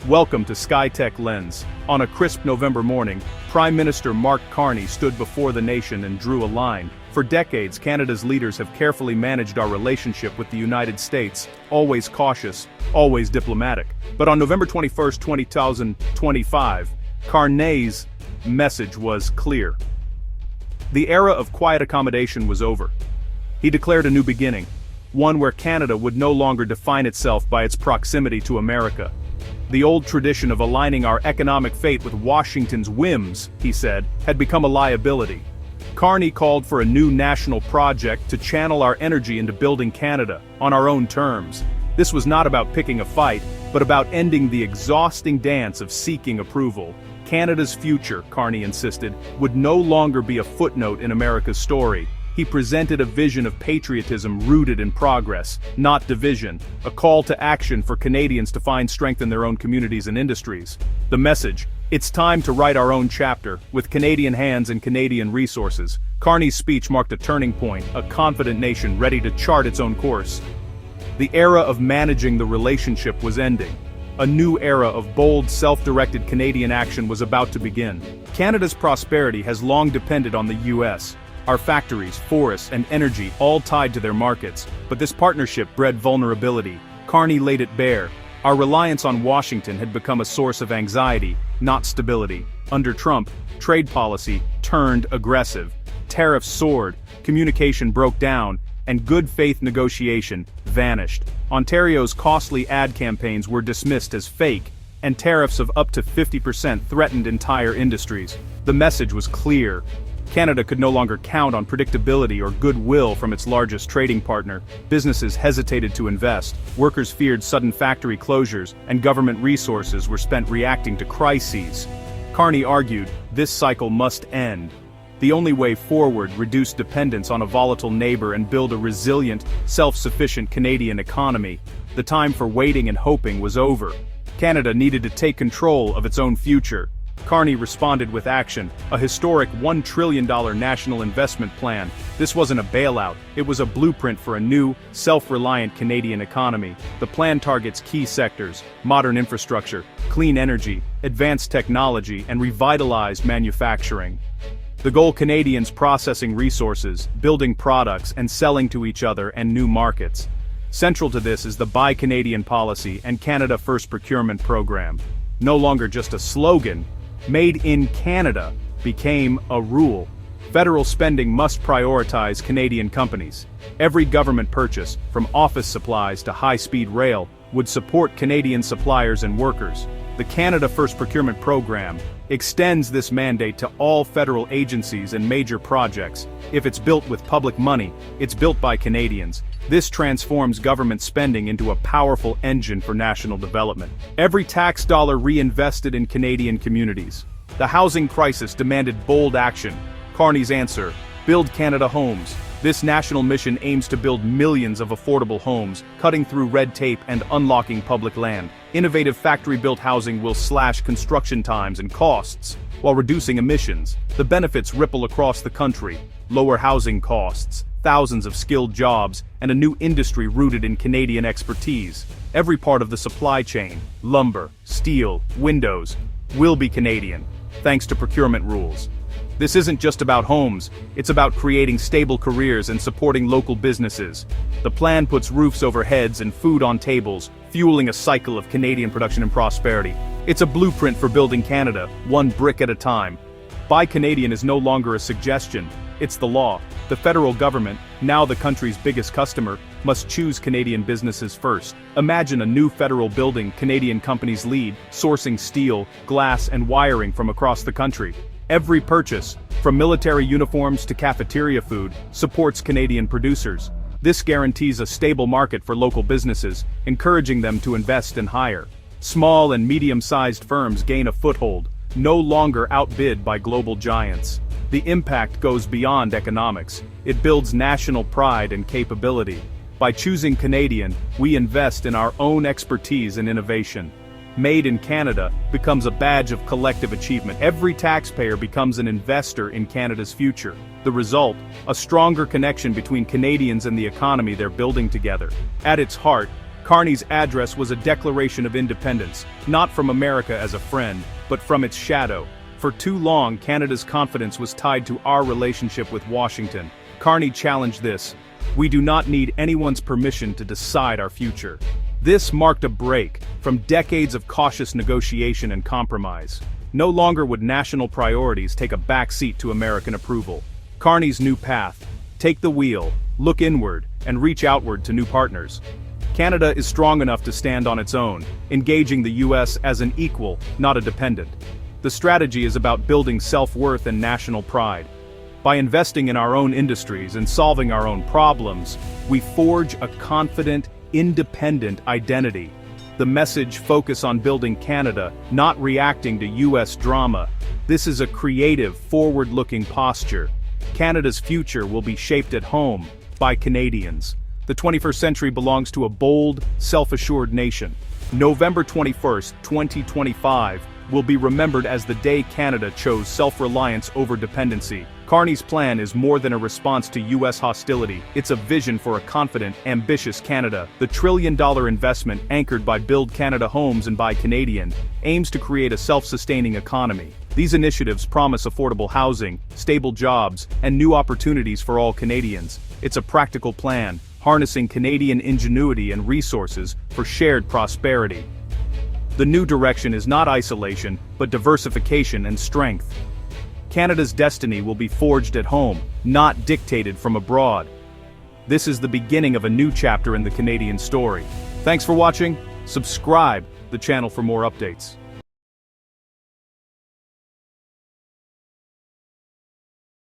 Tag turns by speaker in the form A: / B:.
A: Welcome to Skytech-Lens. On a crisp November morning, Prime Minister Mark Carney stood before the nation and drew a line. For decades, Canada's leaders have carefully managed our relationship with the United States, always cautious, always diplomatic. But on November 21, 2025, Carney's message was clear. The era of quiet accommodation was over. He declared a new beginning, one where Canada would no longer define itself by its proximity to America. The old tradition of aligning our economic fate with Washington's whims, he said, had become a liability. Carney called for a new national project to channel our energy into building Canada, on our own terms. This was not about picking a fight, but about ending the exhausting dance of seeking approval. Canada's future, Carney insisted, would no longer be a footnote in America's story. He presented a vision of patriotism rooted in progress, not division, a call to action for Canadians to find strength in their own communities and industries. The message: it's time to write our own chapter, with Canadian hands and Canadian resources. Carney's speech marked a turning point, a confident nation ready to chart its own course. The era of managing the relationship was ending. A new era of bold, self-directed Canadian action was about to begin. Canada's prosperity has long depended on the U.S., our factories, forests, and energy all tied to their markets, but this partnership bred vulnerability. Carney laid it bare. Our reliance on Washington had become a source of anxiety, not stability. Under Trump, trade policy turned aggressive. Tariffs soared, communication broke down, and good faith negotiation vanished. Ontario's costly ad campaigns were dismissed as fake, and tariffs of up to 50% threatened entire industries. The message was clear. Canada could no longer count on predictability or goodwill from its largest trading partner. Businesses hesitated to invest, workers feared sudden factory closures, and government resources were spent reacting to crises. Carney argued, this cycle must end. The only way forward: reduce dependence on a volatile neighbor and build a resilient, self-sufficient Canadian economy. The time for waiting and hoping was over. Canada needed to take control of its own future. Carney responded with action, a historic $1 trillion national investment plan. This wasn't a bailout, it was a blueprint for a new, self-reliant Canadian economy. The plan targets key sectors: modern infrastructure, clean energy, advanced technology, and revitalized manufacturing. The goal: Canadians processing resources, building products, and selling to each other and new markets. Central to this is the Buy Canadian policy and Canada First procurement program. No longer just a slogan, Made in Canada became a rule. Federal spending must prioritize Canadian companies. Every government purchase, from office supplies to high-speed rail, would support Canadian suppliers and workers. The Canada First procurement program extends this mandate to all federal agencies and major projects. If it's built with public money, it's built by Canadians. This transforms government spending into a powerful engine for national development. Every tax dollar reinvested in Canadian communities. The housing crisis demanded bold action. Carney's answer: build Canada homes. This national mission aims to build millions of affordable homes, cutting through red tape and unlocking public land. Innovative factory-built housing will slash construction times and costs, while reducing emissions. The benefits ripple across the country: lower housing costs, thousands of skilled jobs, and a new industry rooted in Canadian expertise. Every part of the supply chain, lumber, steel, windows, will be Canadian, thanks to procurement rules. This isn't just about homes, it's about creating stable careers and supporting local businesses. The plan puts roofs over heads and food on tables, fueling a cycle of Canadian production and prosperity. It's a blueprint for building Canada, one brick at a time. Buy Canadian is no longer a suggestion, it's the law. The federal government, now the country's biggest customer, must choose Canadian businesses first. Imagine a new federal building Canadian companies lead, sourcing steel, glass, and wiring from across the country. Every purchase, from military uniforms to cafeteria food, supports Canadian producers. This guarantees a stable market for local businesses, encouraging them to invest and hire. Small and medium-sized firms gain a foothold, no longer outbid by global giants. The impact goes beyond economics. It builds national pride and capability. By choosing Canadian, we invest in our own expertise and innovation. Made in Canada becomes a badge of collective achievement. Every taxpayer becomes an investor in Canada's future. The result: a stronger connection between Canadians and the economy they're building together. At its heart, Carney's address was a declaration of independence, not from America as a friend, but from its shadow. For too long, Canada's confidence was tied to our relationship with Washington. Carney challenged this. We do not need anyone's permission to decide our future. This marked a break from decades of cautious negotiation and compromise. No longer would national priorities take a backseat to American approval. Carney's new path: take the wheel, look inward, and reach outward to new partners. Canada is strong enough to stand on its own, engaging the US as an equal, not a dependent. The strategy is about building self-worth and national pride. By investing in our own industries and solving our own problems, we forge a confident, independent identity. The message: focus on building Canada, not reacting to US drama. This is a creative, forward-looking posture. Canada's future will be shaped at home, by Canadians. The 21st century belongs to a bold, self-assured nation. November 21st, 2025, will be remembered as the day Canada chose self-reliance over dependency. Carney's plan is more than a response to US hostility. It's a vision for a confident, ambitious Canada. The trillion-dollar investment, anchored by Build Canada Homes and by Canadian, aims to create a self-sustaining economy. These initiatives promise affordable housing, stable jobs, and new opportunities for all Canadians. It's a practical plan, harnessing Canadian ingenuity and resources for shared prosperity. The new direction is not isolation, but diversification and strength. Canada's destiny will be forged at home, not dictated from abroad. This is the beginning of a new chapter in the Canadian story. Thanks for watching. Subscribe the channel for more updates.